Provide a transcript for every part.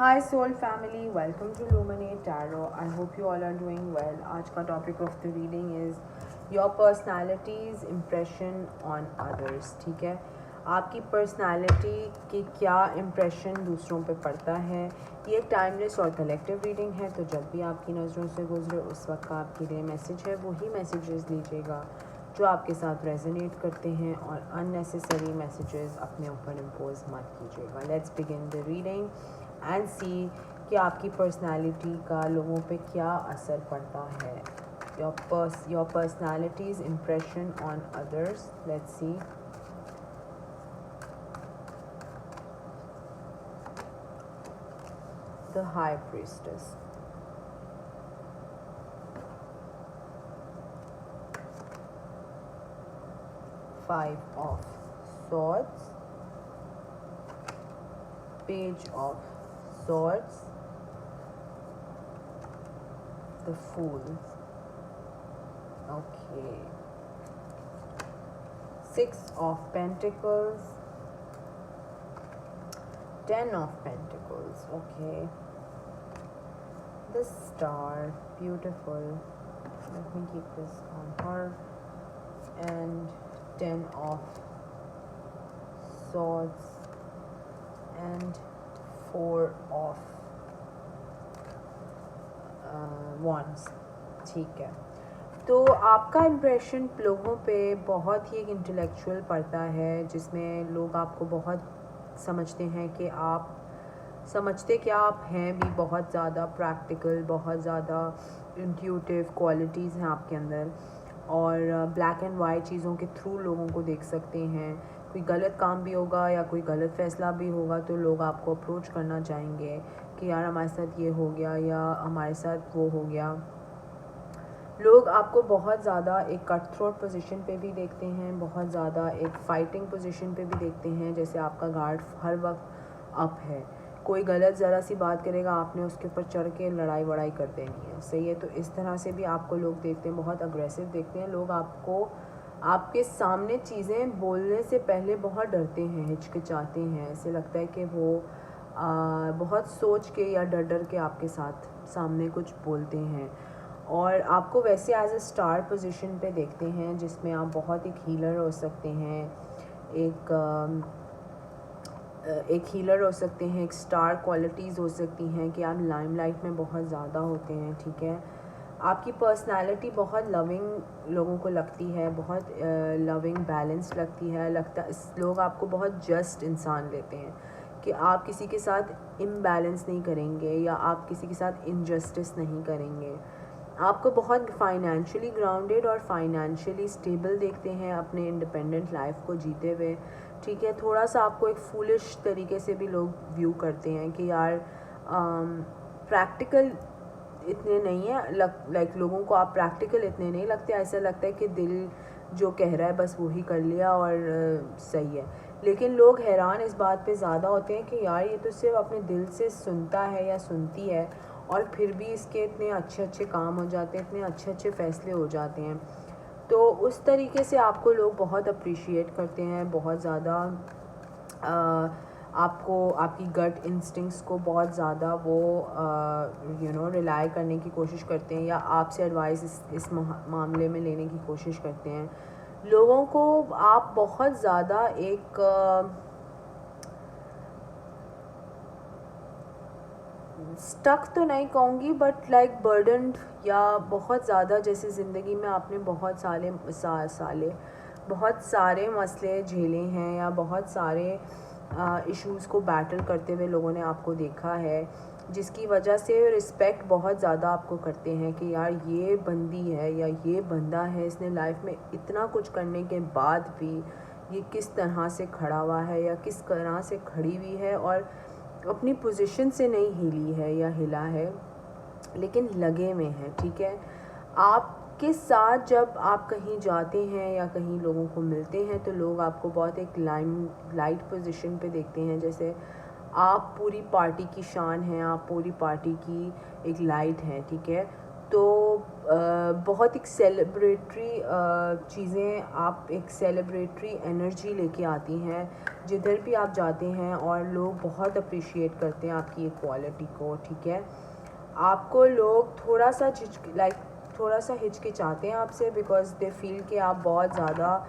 Hi soul family, welcome to Luminate Tarot. I hope you all are doing well. आज का topic of the reading is your personality's impression on others. ठीक है, आपकी personality की क्या impression दूसरों पे पड़ता है. ये एक टाइमलेस और कलेक्टिव रीडिंग है, तो जब भी आपकी नज़रों से गुजरे उस वक्त का आपके लिए मैसेज है वही मैसेजेस लीजिएगा जो आपके साथ रेजोनेट करते हैं, और अननेसेसरी मैसेजेस अपने ऊपर इम्पोज मत कीजिएगा. Let's begin the reading and see कि आपकी पर्सनालिटी का लोगों पे क्या असर पड़ता है. Your personalities impression on others. Let's see. The high priestess, Five of Swords, Page of Swords, the Fool. Okay. Six of Pentacles, Ten of Pentacles. Okay. The Star, beautiful. Let me keep this on her. And Ten of Swords and Four of Wands. ठीक है, तो आपका impression लोगों पे बहुत ही एक intellectual पड़ता है, जिसमें लोग आपको बहुत समझते हैं कि आप समझते क्या आप हैं भी बहुत ज़्यादा प्रैक्टिकल, बहुत ज़्यादा इंट्यूटिव क्वालिटीज़ हैं आपके अंदर, और ब्लैक एंड वाइट चीज़ों के थ्रू लोगों को देख सकते हैं. कोई गलत काम भी होगा या कोई गलत फ़ैसला भी होगा तो लोग आपको अप्रोच करना चाहेंगे कि यार हमारे साथ ये हो गया या हमारे साथ वो हो गया. लोग आपको बहुत ज़्यादा एक कट थ्रोट पोजीशन पे भी देखते हैं, बहुत ज़्यादा एक फ़ाइटिंग पोजीशन पे भी देखते हैं, जैसे आपका गार्ड हर वक्त अप है. कोई गलत ज़रा सी बात करेगा आपने उसके ऊपर चढ़ के लड़ाई वड़ाई कर देनी है. सही है, तो इस तरह से भी आपको लोग देखते हैं, बहुत अग्रेसिव देखते हैं. लोग आपको आपके सामने चीज़ें बोलने से पहले बहुत डरते हैं, हिचकिचाते हैं. ऐसे लगता है कि वो बहुत सोच के या डर डर के आपके साथ सामने कुछ बोलते हैं. और आपको वैसे एज ए स्टार पोजीशन पे देखते हैं, जिसमें आप बहुत एक हीलर हो सकते हैं, एक हीलर हो सकते हैं, एक स्टार क्वालिटीज़ हो सकती हैं कि आप लाइमलाइट में बहुत ज़्यादा होते हैं. ठीक है, आपकी पर्सनालिटी बहुत लविंग लोगों को लगती है, बहुत लविंग बैलेंस लगती है. लोग आपको बहुत जस्ट इंसान लेते हैं कि आप किसी के साथ इम्बैलेंस नहीं करेंगे या आप किसी के साथ इनजस्टिस नहीं करेंगे. आपको बहुत फाइनेंशियली ग्राउंडेड और फाइनेंशियली स्टेबल देखते हैं अपने इंडिपेंडेंट लाइफ को जीते हुए. ठीक है, थोड़ा सा आपको एक फूलिश तरीके से भी लोग व्यू करते हैं कि यार प्रैक्टिकल इतने नहीं है, लाइक लोगों को आप प्रैक्टिकल इतने नहीं लगते. ऐसा लगता है कि दिल जो कह रहा है बस वही कर लिया और सही है. लेकिन लोग हैरान इस बात पे ज़्यादा होते हैं कि यार ये तो सिर्फ अपने दिल से सुनता है या सुनती है, और फिर भी इसके इतने अच्छे अच्छे काम हो जाते हैं, इतने अच्छे अच्छे फ़ैसले हो जाते हैं. तो उस तरीके से आपको लोग बहुत अप्रिशिएट करते हैं, बहुत ज़्यादा आपको आपकी गट इंस्टिंक्ट्स को बहुत ज़्यादा वो रिलाई करने की कोशिश करते हैं, या आपसे एडवाइस इस मामले में लेने की कोशिश करते हैं. लोगों को आप बहुत ज़्यादा एक स्टक तो नहीं कहूँगी, बट लाइक बर्डनड, या बहुत ज़्यादा जैसे ज़िंदगी में आपने बहुत सारे मसले झेले हैं या बहुत सारे इश्यूज़ को बैटल करते हुए लोगों ने आपको देखा है, जिसकी वजह से रिस्पेक्ट बहुत ज़्यादा आपको करते हैं कि यार ये बंदी है या ये बंदा है, इसने लाइफ में इतना कुछ करने के बाद भी ये किस तरह से खड़ा हुआ है या किस तरह से खड़ी हुई है, और अपनी पोजीशन से नहीं हिली है या हिला है, लेकिन लगे में है. ठीक है, आपके साथ जब आप कहीं जाते हैं या कहीं लोगों को मिलते हैं तो लोग आपको बहुत एक लाइट पोजीशन पे देखते हैं, जैसे आप पूरी पार्टी की शान हैं, आप पूरी पार्टी की एक लाइट हैं. ठीक है, तो बहुत एक सेलिब्रेटरी चीज़ें, आप एक सेलिब्रेटरी एनर्जी लेके आती हैं जिधर भी आप जाते हैं, और लोग बहुत अप्रिशिएट करते हैं आपकी एक क्वालिटी को, ठीक है। आपको लोग थोड़ा सा हिचकिचाते हैं आपसे, बिकॉज दे फील कि आप बहुत ज़्यादा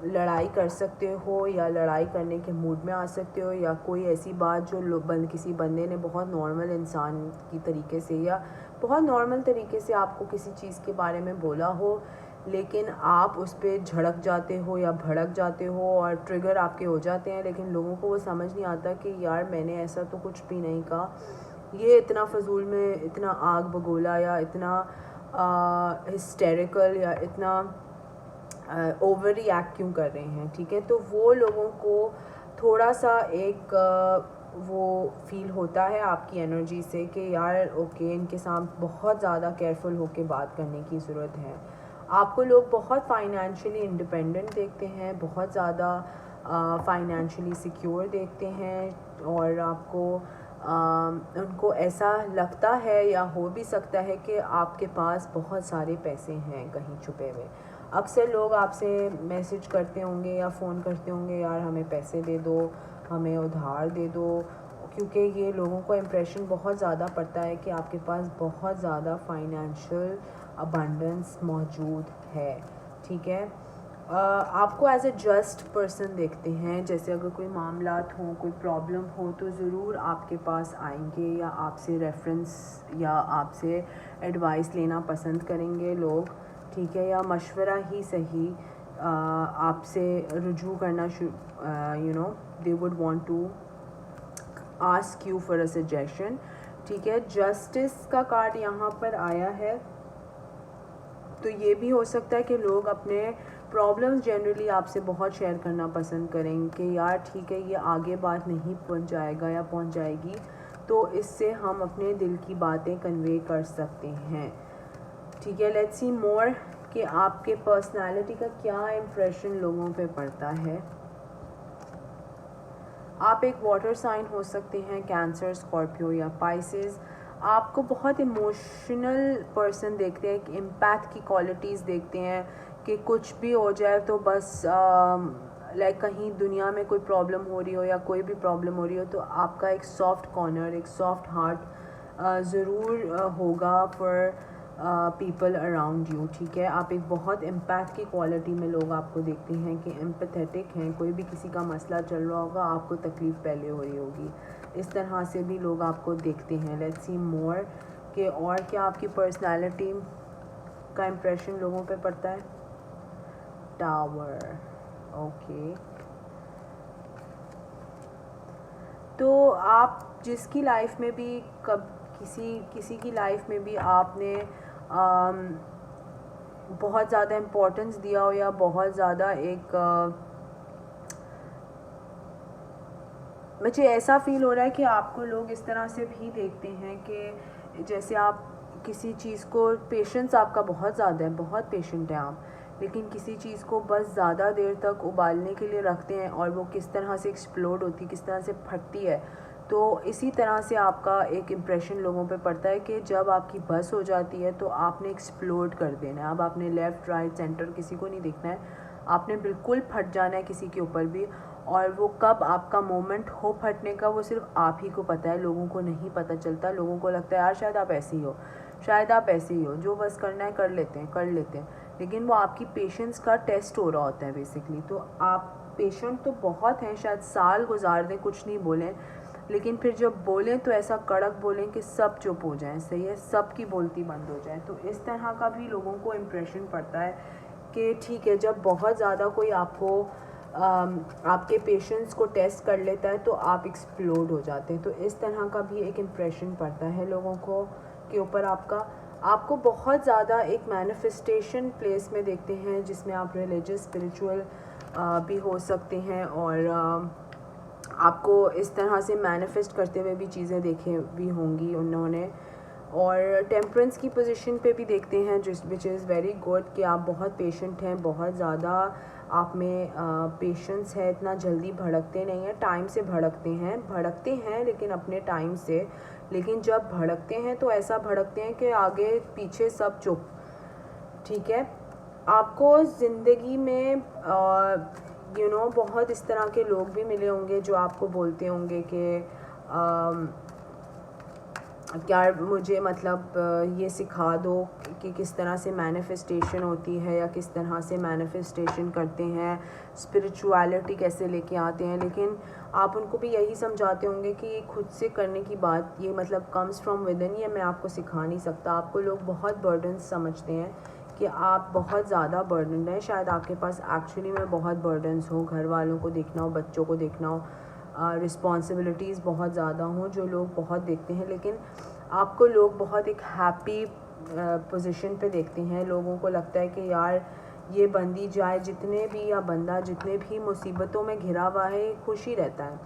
लड़ाई कर सकते हो या लड़ाई करने के मूड में आ सकते हो, या कोई ऐसी बात जो किसी बंदे ने बहुत नॉर्मल इंसान की तरीके से या बहुत नॉर्मल तरीके से आपको किसी चीज़ के बारे में बोला हो, लेकिन आप उस पर झड़क जाते हो या भड़क जाते हो और ट्रिगर आपके हो जाते हैं, लेकिन लोगों को वो समझ नहीं आता कि यार मैंने ऐसा तो कुछ भी नहीं कहा, ये इतना फजूल में इतना आग बगोला या इतना हिस्टेरिकल या इतना ओवर रिएक्ट क्यों कर रहे हैं, ठीक है। तो वो लोगों को थोड़ा सा एक वो फील होता है आपकी एनर्जी से कि यार ओके, इनके साथ बहुत ज़्यादा केयरफुल होके बात करने की ज़रूरत है। आपको लोग बहुत फाइनेंशियली इंडिपेंडेंट देखते हैं, बहुत ज़्यादा फाइनेंशियली सिक्योर देखते हैं, और आपको उनको ऐसा लगता है या हो भी सकता है कि आपके पास बहुत सारे पैसे हैं कहीं छुपे हुए। अक्सर लोग आपसे मैसेज करते होंगे या फ़ोन करते होंगे, यार हमें पैसे दे दो, हमें उधार दे दो, क्योंकि ये लोगों को इम्प्रेशन बहुत ज़्यादा पड़ता है कि आपके पास बहुत ज़्यादा फाइनेंशियल अबंडेंस मौजूद है, ठीक है। आपको एज ए जस्ट पर्सन देखते हैं, जैसे अगर कोई मामलात हो, कोई प्रॉब्लम हो, तो ज़रूर आपके पास आएंगे या आपसे रेफरेंस या आपसे एडवाइस लेना पसंद करेंगे लोग, ठीक है, या मशवरा ही सही आपसे रुजू करना they would want to ask you for a suggestion, ठीक है। जस्टिस का कार्ड यहाँ पर आया है, तो ये भी हो सकता है कि लोग अपने प्रॉब्लम्स जनरली आपसे बहुत शेयर करना पसंद करेंगे कि यार ठीक है, ये आगे बात नहीं पहुँच जाएगा या पहुँच जाएगी, तो इससे हम अपने दिल की बातें कन्वे कर सकते हैं, ठीक है। लेट्स सी मोर कि आपके पर्सनालिटी का क्या इम्प्रेशन लोगों पे पड़ता है। आप एक वाटर साइन हो सकते हैं, कैंसर, स्कॉर्पियो या पाइसेस। आपको बहुत इमोशनल पर्सन देखते हैं, एक एम्पैथ की क्वालिटीज़ देखते हैं कि कुछ भी हो जाए तो बस लाइक कहीं दुनिया में कोई प्रॉब्लम हो रही हो या कोई भी प्रॉब्लम हो रही हो, तो आपका एक सॉफ्ट कॉर्नर, एक सॉफ्ट हार्ट ज़रूर होगा फॉर पीपल अराउंड यू, ठीक है। आप एक बहुत एम्पैथ की क्वालिटी में लोग आपको देखते हैं कि एम्पैथेटिक हैं, कोई भी किसी का मसला चल रहा होगा, आपको तकलीफ़ पहले हो रही होगी, इस तरह से भी लोग आपको देखते हैं। लेट्स सी मोर कि और क्या आपकी पर्सनालिटी का इम्प्रेशन लोगों पे पड़ता है। Tower, okay. तो आप जिसकी लाइफ में भी किसी की लाइफ में भी आपने बहुत ज़्यादा इम्पोर्टेंस दिया हो या बहुत ज़्यादा एक मुझे ऐसा फ़ील हो रहा है कि आपको लोग इस तरह से भी देखते हैं कि जैसे आप किसी चीज़ को, पेशेंस आपका बहुत ज़्यादा है, बहुत पेशेंट है आप, लेकिन किसी चीज़ को बस ज़्यादा देर तक उबालने के लिए रखते हैं और वो किस तरह से एक्सप्लोड होती है, किस तरह से फटती है। तो इसी तरह से आपका एक इम्प्रेशन लोगों पे पड़ता है कि जब आपकी बस हो जाती है तो आपने एक्सप्लोड कर देना है। अब आपने लेफ़्ट राइट सेंटर किसी को नहीं देखना है, आपने बिल्कुल फट जाना है किसी के ऊपर भी, और वो कब आपका मोमेंट हो फटने का वो सिर्फ आप ही को पता है, लोगों को नहीं पता चलता। लोगों को लगता है यार शायद आप ऐसे ही हो, शायद आप ऐसे ही हो, जो बस करना है कर लेते हैं, लेकिन वो आपकी पेशेंस का टेस्ट हो रहा होता है बेसिकली। तो आप पेशेंट तो बहुत हैं, शायद साल गुजार दें कुछ नहीं बोलें, लेकिन फिर जब बोलें तो ऐसा कड़क बोलें कि सब चुप हो जाएं, सही है, सब की बोलती बंद हो जाए। तो इस तरह का भी लोगों को इम्प्रेशन पड़ता है कि ठीक है, जब बहुत ज़्यादा कोई आपको आपके पेशेंस को टेस्ट कर लेता है तो आप एक्सप्लोड हो जाते हैं। तो इस तरह का भी एक इम्प्रेशन पड़ता है लोगों को के ऊपर आपको बहुत ज़्यादा एक मैनिफेस्टेशन प्लेस में देखते हैं, जिसमें आप रिलीजियस स्पिरिचुअल भी हो सकते हैं, और आपको इस तरह से मैनिफेस्ट करते हुए भी चीज़ें देखी भी होंगी उन्होंने। और टेम्परेंस की पोजीशन पे भी देखते हैं, विच इज़ वेरी गुड कि आप बहुत पेशेंट हैं, बहुत ज़्यादा आप में पेशेंस है, इतना जल्दी भड़कते नहीं हैं, टाइम से भड़कते हैं लेकिन अपने टाइम से। लेकिन जब भड़कते हैं तो ऐसा भड़कते हैं कि आगे पीछे सब चुप। ठीक है, आपको ज़िंदगी में बहुत इस तरह के लोग भी मिले होंगे जो आपको बोलते होंगे कि क्या मुझे मतलब ये सिखा दो कि किस तरह से मैनिफेस्टेशन होती है या किस तरह से मैनिफेस्टेशन करते हैं, स्पिरिचुअलिटी कैसे लेके आते हैं। लेकिन आप उनको भी यही समझाते होंगे कि ये खुद से करने की बात, ये मतलब कम्स फ्रॉम विद इन, ये मैं आपको सिखा नहीं सकता। आपको लोग बहुत बर्डन्स समझते हैं कि आप बहुत ज़्यादा बर्डन हैं। शायद आपके पास एक्चुअली में बहुत बर्डन्स हो, घर वालों को देखना हो, बच्चों को देखना हो, रिस्पॉन्सिबिलिटीज़ बहुत ज़्यादा हों, जो लोग बहुत देखते हैं। लेकिन आपको लोग बहुत एक हैप्पी पोजीशन पे देखते हैं। लोगों को लगता है कि यार ये बंदी जाए जितने भी, या बंदा जितने भी मुसीबतों में घिरा हुआ है, ये खुश ही रहता है,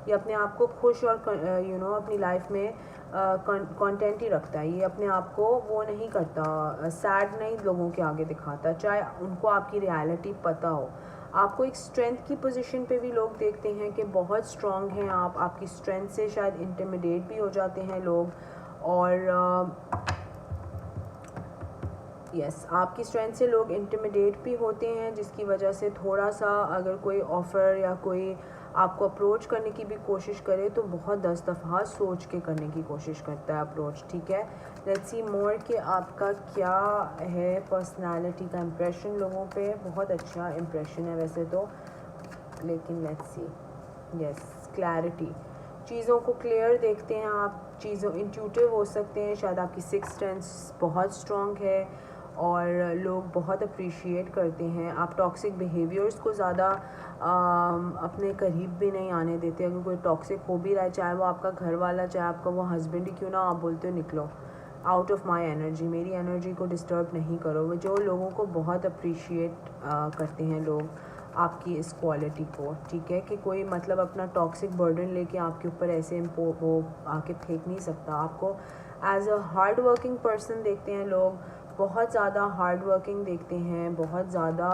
ये अपने आप को खुश और अपनी लाइफ में कंटेंट ही रखता है। ये अपने आप को वो नहीं करता, सैड नहीं लोगों के आगे दिखाता, चाहे उनको आपकी रियलिटी पता हो। आपको एक स्ट्रेंथ की पोजीशन पे भी लोग देखते हैं कि बहुत स्ट्रांग हैं आप, आपकी स्ट्रेंथ से शायद इंटिमिडेट भी हो जाते हैं लोग। और यस, आपकी स्ट्रेंथ से लोग इंटिमिडेट भी होते हैं, जिसकी वजह से थोड़ा सा अगर कोई ऑफ़र या कोई आपको अप्रोच करने की भी कोशिश करे तो बहुत 10 दफ़ा सोच के करने की कोशिश करता है अप्रोच। ठीक है, लेट्स सी मोर कि आपका क्या है पर्सनालिटी का इम्प्रेशन लोगों पे। बहुत अच्छा इम्प्रेशन है वैसे तो, लेकिन लेट्स सी। यस, क्लैरिटी, चीज़ों को क्लियर देखते हैं आप, चीज़ों इंट्यूटिव हो सकते हैं, शायद आपकी सिक्स्थ सेंस बहुत स्ट्रॉन्ग है और लोग बहुत अप्रिशिएट करते हैं। आप टॉक्सिक बिहेवियर्स को ज़्यादा अपने करीब भी नहीं आने देते। अगर कोई टॉक्सिक हो भी रहा है, चाहे वो आपका घर वाला, चाहे आपका वो हस्बैंड ही क्यों ना, आप बोलते हो निकलो आउट ऑफ माई एनर्जी, मेरी एनर्जी को डिस्टर्ब नहीं करो। वो जो लोगों को बहुत अप्रिशिएट करते हैं लोग आपकी इस क्वालिटी को। ठीक है, कि कोई मतलब अपना टॉक्सिक बर्डन लेके आपके ऊपर ऐसे वो आके फेंक नहीं सकता। आपको as a hard working person देखते हैं लोग, बहुत ज़्यादा हार्ड वर्किंग देखते हैं, बहुत ज़्यादा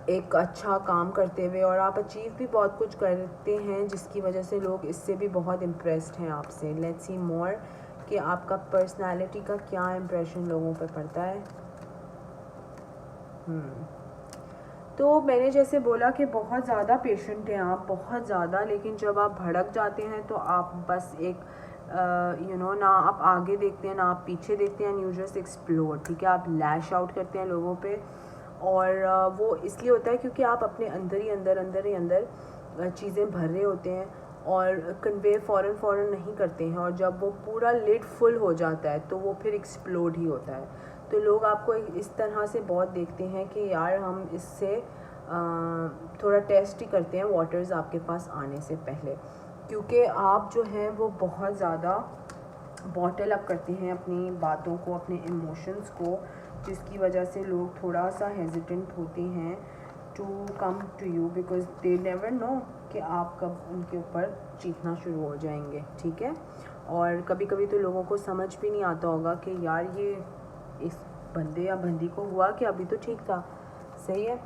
एक अच्छा काम करते हुए, और आप अचीव भी बहुत कुछ करते हैं जिसकी वजह से लोग इससे भी बहुत इम्प्रेस्ड हैं आपसे। लेट्स सी मोर कि आपका पर्सनालिटी का क्या इम्प्रेशन लोगों पर पड़ता है। तो मैंने जैसे बोला कि बहुत ज़्यादा पेशेंट हैं आप, बहुत ज़्यादा, लेकिन जब आप भड़क जाते हैं तो आप बस एक ना आप आगे देखते हैं ना आप पीछे देखते हैं, यू जस्ट एक्सप्लोर। ठीक है, आप लैश आउट करते हैं लोगों पे, और वो इसलिए होता है क्योंकि आप अपने अंदर ही अंदर चीज़ें भर रहे होते हैं और कन्वे फ़ौरन नहीं करते हैं, और जब वो पूरा लिड फुल हो जाता है तो वो फिर एक्सप्लोड ही होता है। तो लोग आपको इस तरह से बहुत देखते हैं कि यार हम इससे थोड़ा टेस्ट ही करते हैं वाटर्स आपके पास आने से पहले, क्योंकि आप जो हैं वो बहुत ज़्यादा बॉटल अप करते हैं अपनी बातों को, अपने इमोशंस को, जिसकी वजह से लोग थोड़ा सा हेजिटेंट होते हैं to come to you, because they never know कि आप कब उनके ऊपर जीतना शुरू हो जाएंगे। ठीक है, और कभी कभी तो लोगों को समझ भी नहीं आता होगा कि यार ये इस बंदे या बंदी को हुआ कि अभी तो ठीक था। सही है,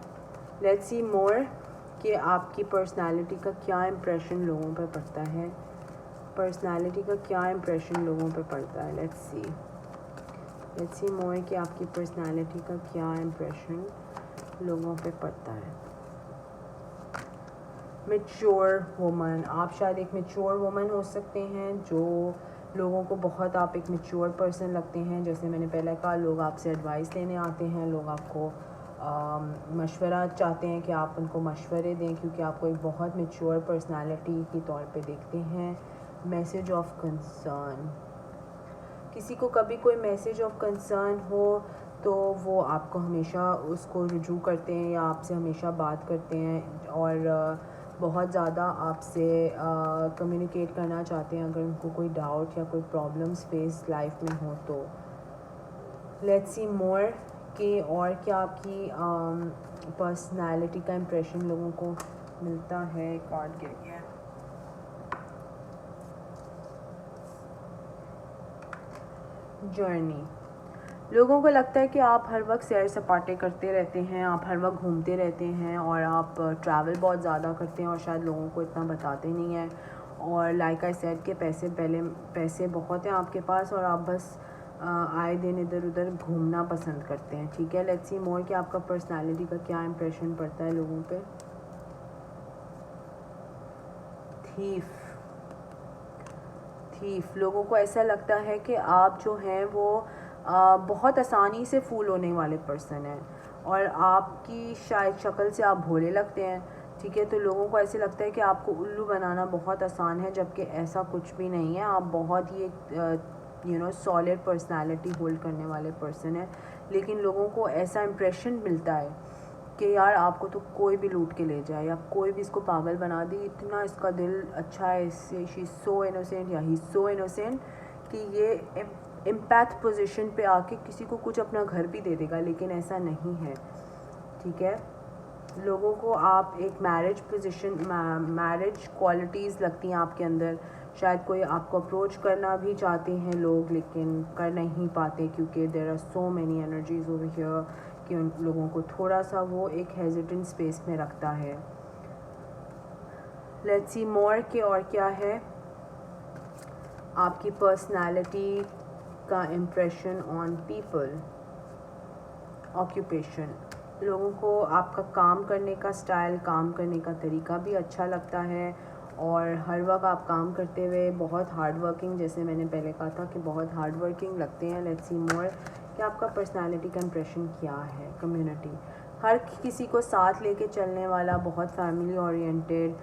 लेट्स सी मोर कि आपकी पर्सनालिटी का क्या इम्प्रेशन लोगों पर पड़ता है। पर्सनालिटी का क्या इम्प्रेशन लोगों पर पड़ता है। लेट्स सी मोर कि आपकी पर्सनालिटी का क्या इम्प्रेशन लोगों पे पड़ता है। मैच्योर वुमन, आप शायद एक मैच्योर वुमन हो सकते हैं, जो लोगों को बहुत, आप एक मैच्योर पर्सन लगते हैं। जैसे मैंने पहले कहा, लोग आपसे एडवाइस लेने आते हैं, लोग आपको मशवरा चाहते हैं कि आप उनको मशवरे दें, क्योंकि आपको एक बहुत मैच्योर पर्सनालिटी के तौर पे देखते हैं। मैसेज ऑफ कंसर्न, किसी को कभी कोई मैसेज ऑफ कंसर्न हो तो वो आपको हमेशा उसको रुजू करते हैं या आपसे हमेशा बात करते हैं, और बहुत ज़्यादा आपसे कम्युनिकेट करना चाहते हैं अगर उनको कोई डाउट या कोई प्रॉब्लम्स फेस लाइफ में हो तो। लेट्स सी मोर कि और क्या आपकी पर्सनालिटी का इम्प्रेशन लोगों को मिलता है। कार्ड गिर गया, जर्नी, लोगों को लगता है कि आप हर वक्त सैर सपाटे करते रहते हैं, आप हर वक्त घूमते रहते हैं और आप ट्रैवल बहुत ज़्यादा करते हैं और शायद लोगों को इतना बताते नहीं हैं। और लाइक आई सेड के पैसे बहुत हैं आपके पास और आप बस आए दिन इधर उधर घूमना पसंद करते हैं। ठीक है, लेट्स सी मोर कि आपका पर्सनालिटी का क्या इम्प्रेशन पड़ता है लोगों पे। थीफ लोगों को ऐसा लगता है कि आप जो हैं वो बहुत आसानी से फूल होने वाले पर्सन हैं और आपकी शायद शक्ल से आप भोले लगते हैं। ठीक है, तो लोगों को ऐसे लगता है कि आपको उल्लू बनाना बहुत आसान है, जबकि ऐसा कुछ भी नहीं है। आप बहुत ही एक सॉलिड पर्सनालिटी होल्ड करने वाले पर्सन है, लेकिन लोगों को ऐसा इम्प्रेशन मिलता है कि यार आपको तो कोई भी लूट के ले जाए या कोई भी इसको पागल बना दी, इतना इसका दिल अच्छा है, इससे शी सो इनोसेंट या ही सो इनोसेंट कि ये इम्पैक्ट पोजीशन पे आके किसी को कुछ अपना घर भी दे देगा, लेकिन ऐसा नहीं है। ठीक है, लोगों को आप एक मैरिज क्वालिटीज़ लगती हैं आपके अंदर। शायद कोई आपको अप्रोच करना भी चाहते हैं लोग, लेकिन कर नहीं पाते क्योंकि there are so many energies over here कि उन लोगों को थोड़ा सा वो एक हेजिटेंट स्पेस में रखता है। लेट्स सी मोर के और क्या है आपकी पर्सनालिटी का इम्प्रेशन ऑन पीपल। ऑक्यूपेशन, लोगों को आपका काम करने का स्टाइल, काम करने का तरीका भी अच्छा लगता है और हर वक्त आप काम करते हुए बहुत हार्ड वर्किंग, जैसे मैंने पहले कहा था कि बहुत हार्ड वर्किंग लगते हैं। लेट्स सी मोर कि आपका पर्सनालिटी का इम्प्रेशन क्या है। कम्युनिटी, हर किसी को साथ लेके चलने वाला, बहुत फैमिली ओरिएंटेड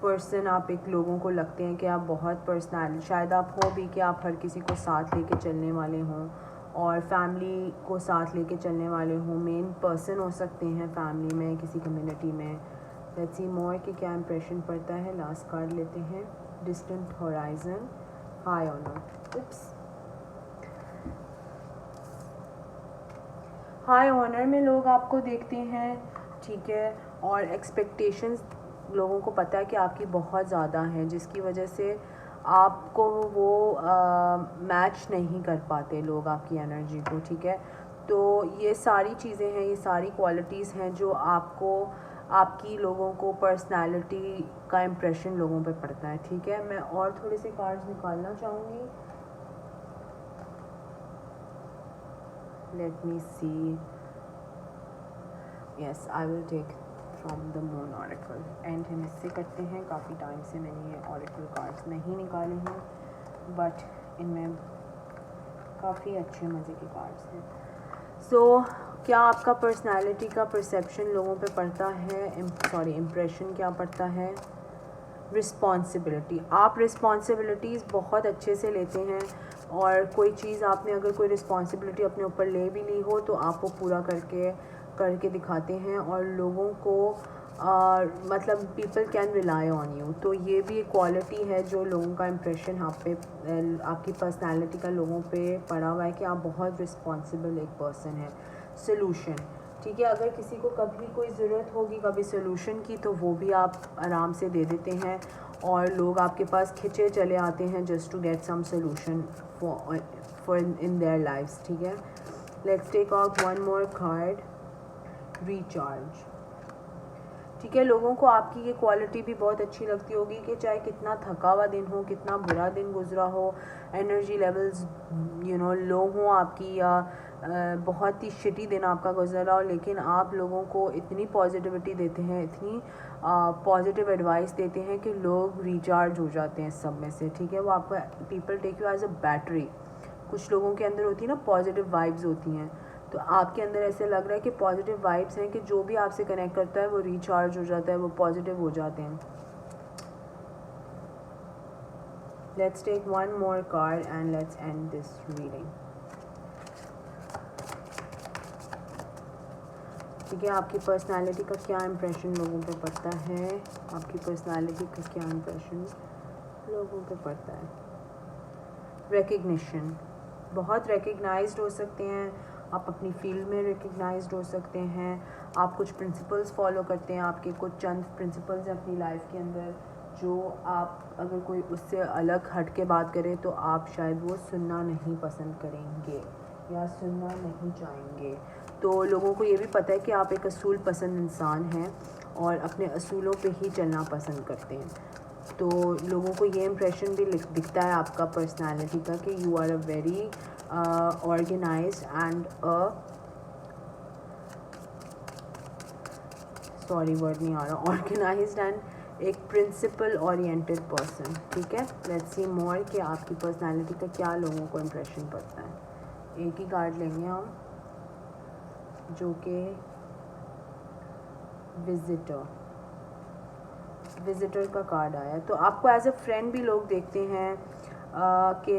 पर्सन आप एक लोगों को लगते हैं कि आप बहुत पर्सनैलिटी, शायद आप हो भी कि आप हर किसी को साथ लेके चलने वाले हों और फैमिली को साथ लेके चलने वाले हों। मेन पर्सन हो सकते हैं फैमिली में, किसी कम्युनिटी में। लेट्स सी मोर कि क्या इम्प्रेशन पड़ता है। लास्ट कार्ड लेते हैं, distant horizon, high honour. High honour में लोग आपको देखते हैं, ठीक है, और एक्सपेक्टेशंस लोगों को पता है कि आपकी बहुत ज़्यादा है, जिसकी वजह से आपको वो मैच नहीं कर पाते लोग आपकी एनर्जी को। ठीक है, तो ये सारी चीज़ें हैं, ये सारी क्वालिटीज़ हैं जो आपको, आपकी लोगों को पर्सनालिटी का इम्प्रेशन लोगों पे पड़ता है। ठीक है, मैं और थोड़े से कार्ड्स निकालना चाहूँगी। Let me see, yes I will take from the moon oracle. And हम इससे करते हैं, काफ़ी टाइम से मैंने ये ऑरेकल कार्ड्स नहीं निकाले हैं, बट इनमें काफ़ी अच्छे मज़े के कार्ड्स हैं। सो क्या आपका पर्सनालिटी का परसेप्शन लोगों पे पड़ता है, इम्प्रेशन क्या पड़ता है। रिस्पॉन्सिबिलिटी, आप रिस्पॉन्सिबिलिटीज़ बहुत अच्छे से लेते हैं और कोई चीज़ आपने अगर कोई रिस्पॉन्सिबिलिटी अपने ऊपर ले भी ली हो तो आप वो पूरा करके दिखाते हैं और लोगों को मतलब people can rely on you. तो ये भी एक क्वालिटी है जो लोगों का इम्प्रेशन आप पे, आपकी पर्सनालिटी का लोगों पे पड़ा हुआ है कि आप बहुत रिस्पॉन्सिबल एक पर्सन है। सोल्यूशन, ठीक है, अगर किसी को कभी कोई ज़रूरत होगी कभी सोल्यूशन की तो वो भी आप आराम से दे देते हैं और लोग आपके पास खिंचे चले आते हैं just to get some solution for in their lifes. ठीक है, let's take out one more card, recharge. ठीक है, लोगों को आपकी ये क्वालिटी भी बहुत अच्छी लगती होगी कि चाहे कितना थका हुआ दिन हो, कितना बुरा दिन गुजरा हो, एनर्जी लेवल्स लो हो आपकी, या बहुत ही शिटी दिन आपका गुजरा हो, लेकिन आप लोगों को इतनी पॉजिटिविटी देते हैं, इतनी पॉजिटिव एडवाइस देते हैं कि लोग रिचार्ज हो जाते हैं सब में से। ठीक है, वो आपका, people take you as a battery. कुछ लोगों के अंदर होती है ना पॉजिटिव वाइब्स होती हैं, तो आपके अंदर ऐसे लग रहा है कि पॉजिटिव वाइब्स हैं कि जो भी आपसे कनेक्ट करता है वो रिचार्ज हो जाता है, वो पॉजिटिव हो जाते हैं। Let's take one more card and let's end this reading. ठीक है, आपकी पर्सनालिटी का क्या इम्प्रेशन लोगों पे पड़ता है। आपकी पर्सनालिटी का क्या इम्प्रेशन लोगों पे पड़ता है। रिकग्निशन, बहुत रिकग्नाइज्ड हो सकते हैं आप, अपनी फील्ड में रिकग्नाइज्ड हो सकते हैं। आप कुछ प्रिंसिपल्स फॉलो करते हैं, आपके कुछ चंद प्रिंसिपल्स हैं अपनी लाइफ के अंदर जो आप, अगर कोई उससे अलग हट के बात करे तो आप शायद वो सुनना नहीं पसंद करेंगे या सुनना नहीं चाहेंगे। तो लोगों को ये भी पता है कि आप एक असूल पसंद इंसान हैं और अपने असूलों पे ही चलना पसंद करते हैं। तो लोगों को ये इम्प्रेशन भी दिखता है आपका पर्सनालिटी का कि you are a very organised and sorry word नहीं आ रहा, ऑर्गेनाइज्ड एंड एक प्रिंसिपल ओरिएंटेड पर्सन। ठीक है, लेट्स सी मोर कि आपकी पर्सनालिटी का क्या लोगों को इम्प्रेशन पड़ता है। एक ही कार्ड लेंगे हम, जो कि विजिटर का कार्ड आया। तो आपको एज अ फ्रेंड भी लोग देखते हैं कि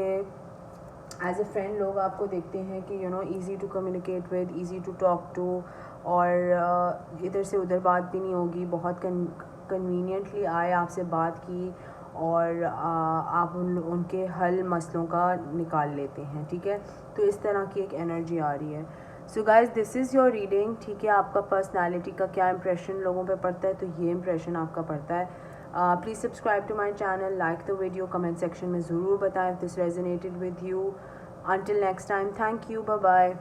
एज अ फ्रेंड लोग आपको देखते हैं कि you know easy to communicate with, easy to talk to, और इधर से उधर बात भी नहीं होगी, बहुत कन्वीनियंटली आए आपसे बात की और आप उनके हल मसलों का निकाल लेते हैं। ठीक है, तो इस तरह की एक एनर्जी आ रही है। So guys this is your reading. ठीक है, आपका पर्सनालिटी का क्या इंप्रेशन लोगों पे पड़ता है, तो ये इंप्रेशन आपका पड़ता है। Please subscribe to my channel, like the video, comment section में ज़रूर बताएं if this resonated with you. Until next time, thank you, bye bye.